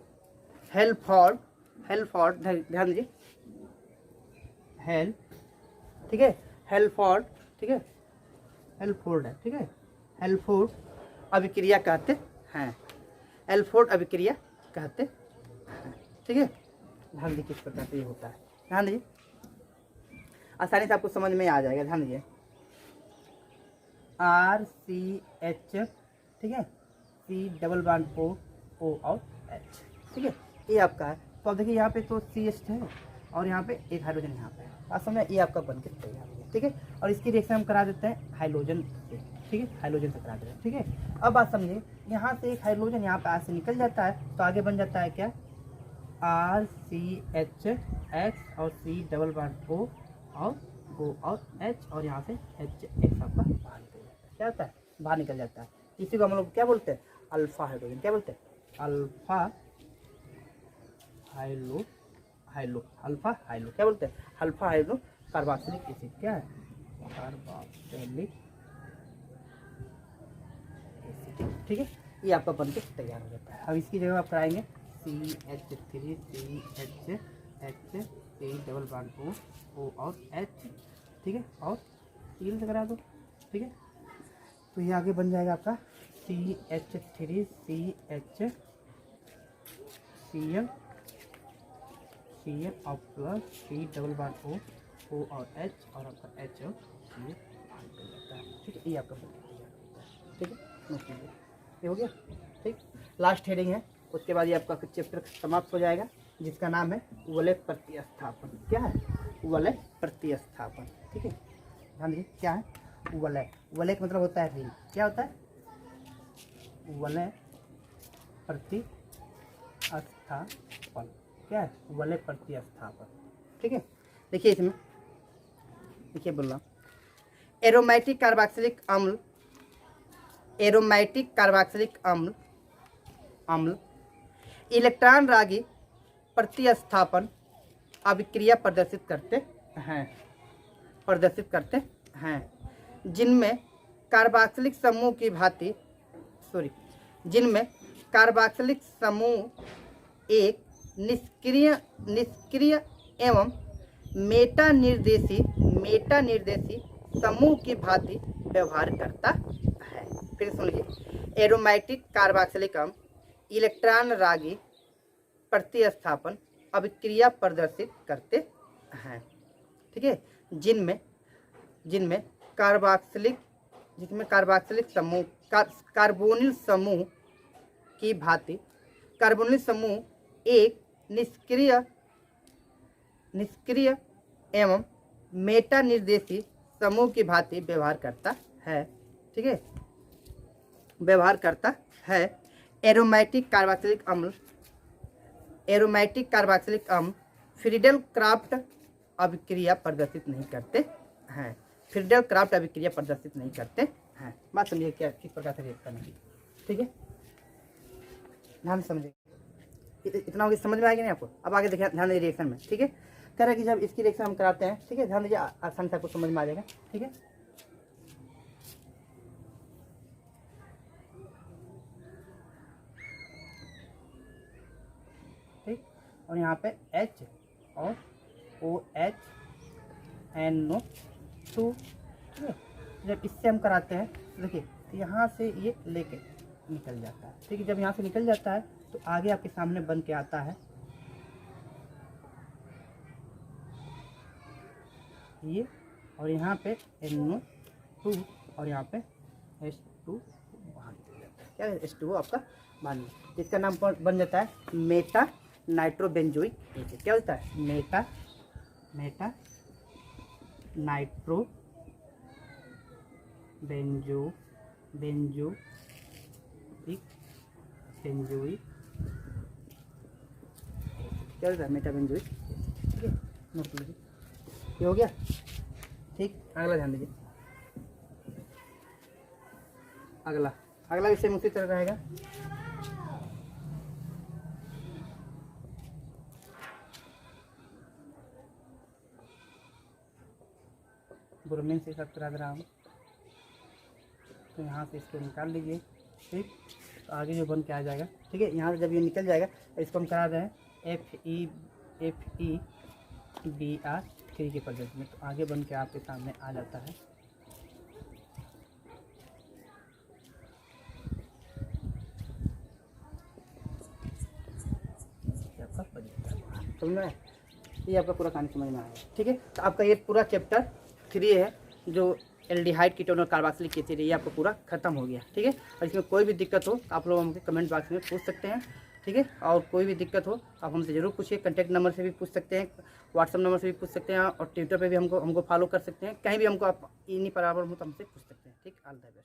हेल्फोर्ड, ध्यान दीजिए, ठीक है, हेल्फोर्ड, ठीक है, हेल्फोर्ड है, ठीक है, हेल्फोर्ड अभिक्रिया कहते हैं। हेल्फोर्ड अभिक्रिया कहते हैं, ठीक है। ध्यान दीजिए किस प्रकार से ये होता है, ध्यान दीजिए, आसानी से आपको समझ में आ जाएगा। ध्यान दीजिए, RCH, ठीक है, COO और H, ठीक है, ये आपका है। तो अब देखिए यहाँ पे तो CH है और यहाँ पे एक हाइड्रोजन यहाँ पे है, आप समझ, ये आपका बनके तैयार हो गया, ठीक है। और इसकी रिएक्शन हम करा देते हैं हाइड्रोजन से, ठीक है, हाइड्रोजन से करा देते हैं, ठीक है। अब बात समझिए, यहाँ से एक हाइड्रोजन यहाँ पे आज से निकल जाता है, तो आगे बन जाता है क्या? RCHX और COO और O और H, और यहाँ से HX आपका बाहर निकल जाता है। क्या होता है? बाहर निकल जाता है। इसी को हम लोग क्या बोलते हैं? Alpha hydrogen. क्या बोलते हैं? अल्फा हाइड्रो, क्या बोलते हैं? Alpha hydro carboxylic acid. क्या है? कार्बोक्सिलिक एसिड, ठीक है। ये आपका बनके तैयार हो जाता है। अब इसकी जगह आप कराएंगे CH3CHH COO और H ठीक है, और सील से करा दो, ठीक है। तो ये आगे बन जाएगा आपका CH3 CH Cl और प्लस C डबल बार O और H और आपका H और C जाता है, ठीक है। ये आपका ठीक है, ये हो गया, ठीक। लास्ट हेडिंग है, उसके बाद ये आपका चैप्टर समाप्त हो जाएगा, जिसका नाम है वलय प्रतिस्थापन। क्या है? वलय प्रतिस्थापन, ठीक है। ध्यान दीजिए क्या है वलय। वलय का मतलब होता है रिंग। क्या होता है? वलय प्रतिस्थापन। क्या है? वलय प्रतिस्थापन, ठीक है। देखिए इसमें, देखिए बोल रहा हूँ, एरोमेटिक कार्बोक्सिलिक अम्ल, एरोमेटिक कार्बोक्सिलिक अम्ल इलेक्ट्रॉन रागी प्रतिस्थापन अभिक्रिया प्रदर्शित करते हैं, जिनमें कार्बोक्सिलिक समूह की भांति जिनमें कार्बोक्सिलिक समूह एक निष्क्रिय एवं मेटा निर्देशी समूह की भांति व्यवहार करता है। फिर सुन लीजिए, एरोमेटिक कार्बोक्सिलिक अम्ल इलेक्ट्रॉन रागी प्रतिस्थापन अभिक्रिया प्रदर्शित करते हैं, ठीक है, जिनमें कार्बोक्सिलिक समूह कार्बोनिल समूह की भांति कार्बोनिल समूह एक निष्क्रिय एवं मेटा निर्देशी समूह की भांति व्यवहार करता है, ठीक है, व्यवहार करता है। एरोमेटिक कार्बोक्सिलिक अम्ल फ्रीडेल क्राफ्ट अभिक्रिया प्रदर्शित नहीं करते हैं, फ्रीडेल क्राफ्ट अभिक्रिया प्रदर्शित नहीं करते हैं। बात समझिए क्या, किस प्रकार से रिएक्ट करना है, ठीक है, ध्यान से समझिए। इतना होगी, समझ में आएगा नहीं आपको? अब आगे देखिए, ध्यान दीजिए रिएक्शन में, ठीक है। कह रहा है कि जब इसकी रिएक्शन हम कराते हैं, ठीक है, ध्यान दीजिए, आसान से आपको समझ में आ जाएगा, ठीक है। ठीक, और यहाँ पे H और OH NO2, ठीक है। जब इससे हम कराते हैं, देखिए यहाँ से ये लेके निकल जाता है, ठीक है। जब यहाँ से निकल जाता है तो आगे आपके सामने बन के आता है ये, और यहाँ पे NO2 और यहाँ पे H2 बाहर निकल जाता है। क्या है? H2O आपका बाहर निकल, इसका नाम बन जाता है मेटा नाइट्रोबेंजोइक एसिड। क्या होता है? मेटा नाइट्रो बेंजोइक क्या होता है? मेटा बेंजोइक, ठीक है। नोट लीजिए, ये हो गया, ठीक। अगला ध्यान दीजिए, अगला विषय उसी तरह रहेगा। ब्रोमीन से सब करा दे रहा हूँ, तो यहाँ से इसको निकाल लीजिए, ठीक। तो आगे जो बन के आ जाएगा, ठीक है। यहाँ से जब ये निकल जाएगा इसको हम करा दें FeBr3 के पद्धति में, तो आगे बन के आपके सामने आ जाता है। समझ में? ये आपका पूरा कहानी समझ में आएगा, ठीक है। तो आपका ये पूरा चैप्टर 3 है, जो एल्डिहाइड कीटोन और कार्बोक्सिलिक एसिड है, ये आपका पूरा खत्म हो गया, ठीक है। और इसमें कोई भी दिक्कत हो तो आप लोग हमसे कमेंट बॉक्स में पूछ सकते हैं, ठीक है। और कोई भी दिक्कत हो आप हमसे ज़रूर पूछिए, कॉन्टैक्ट नंबर से भी पूछ सकते हैं, व्हाट्सअप नंबर से भी पूछ सकते हैं, और ट्विटर पे भी हमको फॉलो कर सकते हैं। कहीं भी हमको आप इन्हीं प्रॉब्लम हो तो हमसे पूछ सकते हैं, ठीक। All the best.